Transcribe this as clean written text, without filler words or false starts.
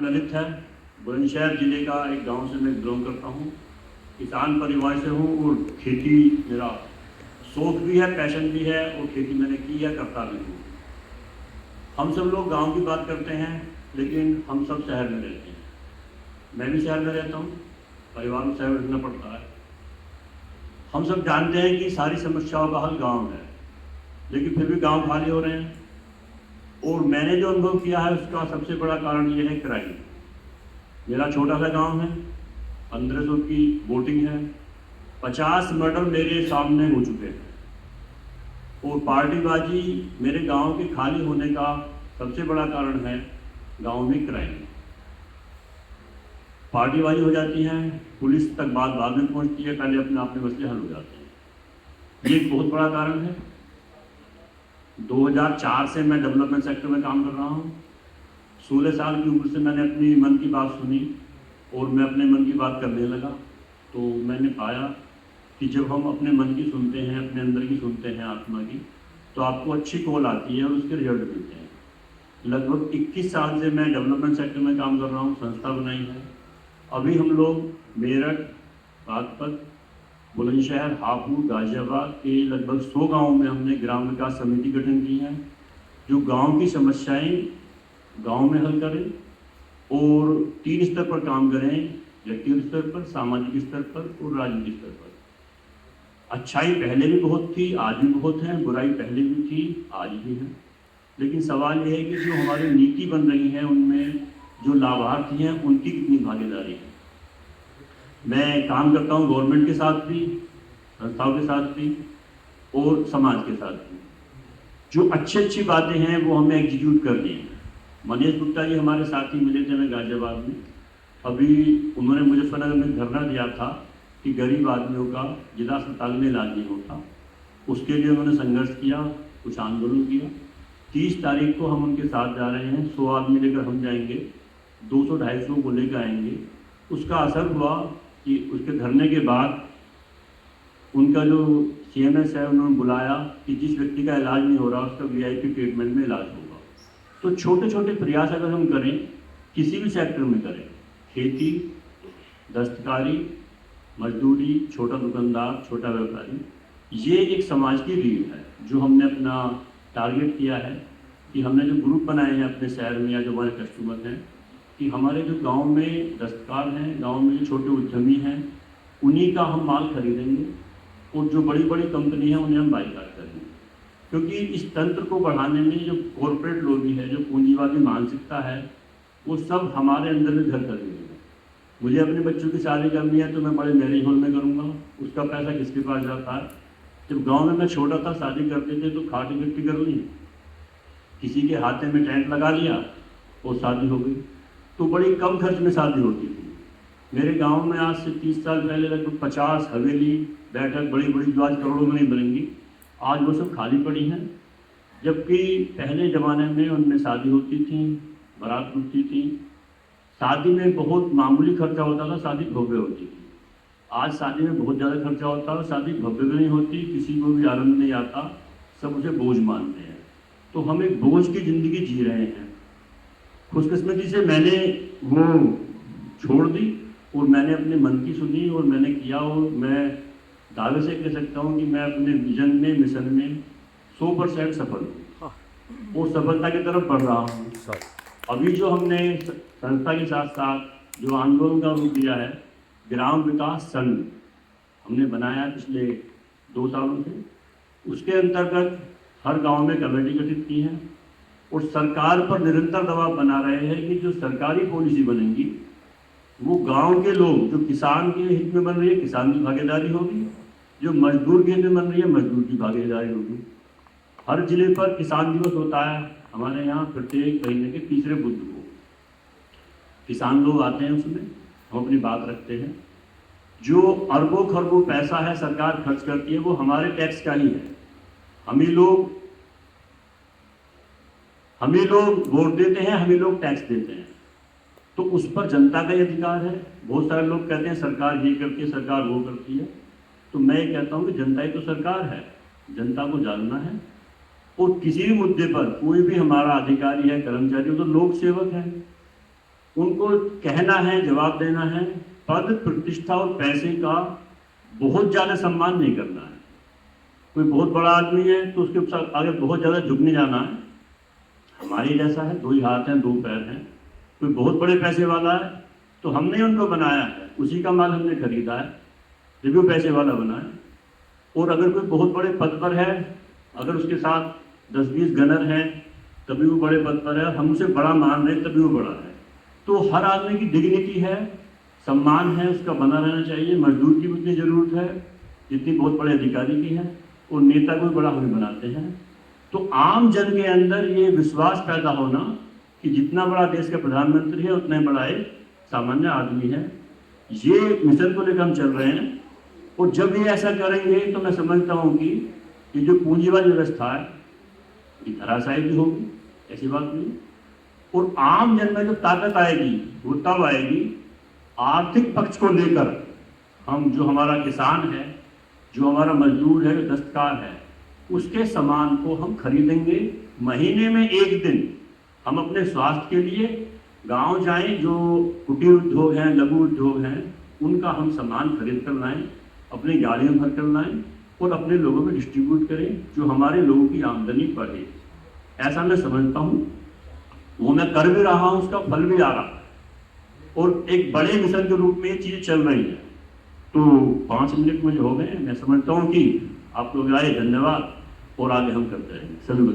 ललित है। बुलंदशहर जिले का एक गांव से मैं बिलोंग करता हूं। किसान परिवार से हूं और खेती मेरा शौक भी है, पैशन भी है, और खेती मैंने की है, करता भी हूँ। हम सब लोग गांव की बात करते हैं, लेकिन हम सब शहर में रहते हैं। मैं भी शहर में रहता हूँ, परिवार में शहर में रहना पड़ता है। हम सब जानते हैं कि सारी समस्याओं का हल गाँव है, लेकिन फिर भी गाँव खाली हो रहे हैं। और मैंने जो अनुभव किया है उसका सबसे बड़ा कारण ये है क्राइम। मेरा छोटा सा गांव है, 1500 की वोटिंग है, 50 मर्डर मेरे सामने हो चुके हैं। और पार्टीबाजी मेरे गांव के खाली होने का सबसे बड़ा कारण है गांव में क्राइम। पार्टीबाजी हो जाती है, पुलिस तक बात बाद में पहुंचती है, पहले अपने आप में मसले हल हो जाते हैं। ये एक बहुत बड़ा कारण है। 2004 से मैं डेवलपमेंट सेक्टर में काम कर रहा हूँ। 16 साल की उम्र से मैंने अपनी मन की बात सुनी और मैं अपने मन की बात करने लगा। तो मैंने पाया कि जब हम अपने मन की सुनते हैं, अपने अंदर की सुनते हैं, आत्मा की, तो आपको अच्छी कॉल आती है और उसके रिजल्ट मिलते हैं। लगभग 21 साल से मैं डेवलपमेंट सेक्टर में काम कर रहा हूँ, संस्था बनाई है। अभी हम लोग मेरठ, बागपत, बुलंदशहर, हापुड़, गाजियाबाद के लगभग 100 गाँवों में हमने ग्राम विकास समिति गठन की है, जो गांव की समस्याएं गांव में हल करें और 3 स्तर पर काम करें, व्यक्तिगत स्तर पर, सामाजिक स्तर पर और राजनीतिक स्तर पर। अच्छाई पहले भी बहुत थी, आज भी बहुत है, बुराई पहले भी थी, आज भी है। लेकिन सवाल यह है कि जो हमारी नीति बन रही है उनमें जो लाभार्थी हैं उनकी कितनी भागीदारी है। मैं काम करता हूँ गवर्नमेंट के साथ भी, संस्थाओं के साथ भी और समाज के साथ भी। जो अच्छी बातें हैं वो हमें एग्जीक्यूट करनी है। मनीष गुप्ता जी हमारे साथी मिले थे मैं गाजियाबाद में। अभी उन्होंने मुजफ्फरनगर में धरना दिया था कि गरीब आदमियों का जिला अस्पताल में इलाज नहीं होता। उसके लिए उन्होंने संघर्ष किया, कुछ आंदोलन किया। 30 तारीख को हम उनके साथ जा रहे हैं। 100 आदमी लेकर हम जाएंगे, 200-250 को लेकर आएंगे। उसका असर हुआ कि उसके धरने के बाद उनका जो CMS है उन्होंने बुलाया कि जिस व्यक्ति का इलाज नहीं हो रहा उसका VIP ट्रीटमेंट में इलाज होगा। तो छोटे छोटे प्रयास अगर हम करें, किसी भी सेक्टर में करें, खेती, दस्तकारी, मजदूरी, छोटा दुकानदार, छोटा व्यापारी, ये एक समाज की रीढ़ है। जो हमने अपना टारगेट किया है कि हमने जो ग्रुप बनाए हैं अपने शहर में या जो हमारे कस्टमर हैं, कि हमारे जो गांव में दस्तकार हैं, गांव में जो छोटे उद्यमी हैं, उन्हीं का हम माल खरीदेंगे और जो बड़ी बड़ी कंपनी है उन्हें हम बाइकाट करेंगे। क्योंकि इस तंत्र को बढ़ाने में जो कॉरपोरेट लोग है, जो पूंजीवादी मानसिकता है, वो सब हमारे अंदर में घर कर देंगे। मुझे अपने बच्चों की शादी करनी है तो मैं बड़े मैरिज हॉल में करूँगा, उसका पैसा किसके पास जाता है। जब गांव में मैं छोटा था, शादी करते थे तो खाट इकट्ठी कर ली, किसी के हाथे में टेंट लगा लिया और शादी हो गई। तो बड़ी कम खर्च में शादी होती थी। मेरे गांव में आज से 30 साल पहले लगभग 50 हवेली, बैठक, बड़ी बड़ी जो आज करोड़ों में नहीं बनेंगी, आज वो सब खाली पड़ी हैं। जबकि पहले ज़माने में उनमें शादी होती थी, बारात होती थी, शादी में बहुत मामूली खर्चा होता था, शादी भव्य होती थी। आज शादी में बहुत ज़्यादा खर्चा होता है और शादी भव्य भी नहीं होती, किसी को भी आनंद नहीं आता, सब उसे बोझ मानते हैं। तो हम एक बोझ की ज़िंदगी जी रहे हैं। खुशकिस्मती से मैंने वो छोड़ दी और मैंने अपने मन की सुनी और मैंने किया, और मैं दावे से कह सकता हूँ कि मैं अपने विजन में, मिशन में 100% सफल हूँ और सफलता की तरफ बढ़ रहा हूँ। अभी जो हमने संस्था के साथ साथ जो आंदोलन का रूप दिया है, ग्राम विकास संघ हमने बनाया पिछले 2 सालों से, उसके अंतर्गत हर गांव में कमेटी गठित की है और सरकार पर निरंतर दबाव बना रहे हैं कि जो सरकारी पॉलिसी बनेंगी वो गांव के लोग, जो किसान के हित में बन रही है किसान की भागीदारी होगी, जो मजदूर के हित में बन रही है मजदूर की भागीदारी होगी। हर जिले पर किसान दिवस होता है हमारे यहाँ प्रत्येक महीने के तीसरे बुध को। किसान लोग आते हैं, उसमें हम अपनी बात रखते हैं। जो अरबों खरबों पैसा है सरकार खर्च करती है वो हमारे टैक्स का ही है। हम ही लोग वोट देते हैं, हम ही लोग टैक्स देते हैं, तो उस पर जनता का ही अधिकार है। बहुत सारे लोग कहते हैं सरकार ये करती है, सरकार वो करती है, तो मैं ये कहता हूँ कि जनता ही तो सरकार है, जनता को जानना है। और किसी भी मुद्दे पर कोई भी हमारा अधिकारी है, कर्मचारी हो, तो लोक सेवक है। उनको कहना है, जवाब देना है। पद, प्रतिष्ठा और पैसे का बहुत ज़्यादा सम्मान नहीं करना है। कोई बहुत बड़ा आदमी है तो उसके साथ आगे बहुत ज़्यादा झुकने जाना है। हमारे जैसा है, 2 ही हाथ हैं, 2 पैर हैं। कोई बहुत बड़े पैसे वाला है तो हमने उनको बनाया है, उसी का माल हमने खरीदा है, जब वो पैसे वाला बना है। और अगर कोई बहुत बड़े पद पर है, अगर उसके साथ 10-20 गनर हैं तभी वो बड़े पद पर है, हम उसे बड़ा मान रहे तभी वो बड़ा है। तो हर आदमी की डिग्निटी है, सम्मान है, उसका बना रहना चाहिए। मजदूर की भी उतनी ज़रूरत है जितनी बहुत बड़े अधिकारी की है, और नेता को भी बड़ा हम बनाते हैं। तो आम जन के अंदर ये विश्वास पैदा होना कि जितना बड़ा देश का प्रधानमंत्री है उतना ही बड़ा एक सामान्य आदमी है, ये मिशन को लेकर हम चल रहे हैं। और जब ये ऐसा करेंगे तो मैं समझता हूँ कि ये जो पूंजीवादी व्यवस्था है ये धराशायी भी होगी, ऐसी बात नहीं। और आम जन में जो ताकत आएगी वो तब आएगी आर्थिक पक्ष को लेकर। हम जो हमारा किसान है, जो हमारा मजदूर है, जो दस्तकार है, उसके सामान को हम खरीदेंगे। महीने में 1 दिन हम अपने स्वास्थ्य के लिए गांव जाएं, जो कुटीर उद्योग हैं, लघु उद्योग हैं, उनका हम सामान खरीद कर लाएं, अपनी गाड़ियों भर कर लाएं और अपने लोगों में डिस्ट्रीब्यूट करें, जो हमारे लोगों की आमदनी बढ़े। ऐसा मैं समझता हूँ, वो मैं कर भी रहा हूँ, उसका फल भी आ रहा है, और एक बड़े मिशन के रूप में ये चीज़ें चल रही है। तो 5 मिनट मुझे हो गए, मैं समझता हूँ कि आप लोग आए, धन्यवाद, और आगे हम करते रहेंगे। सभी को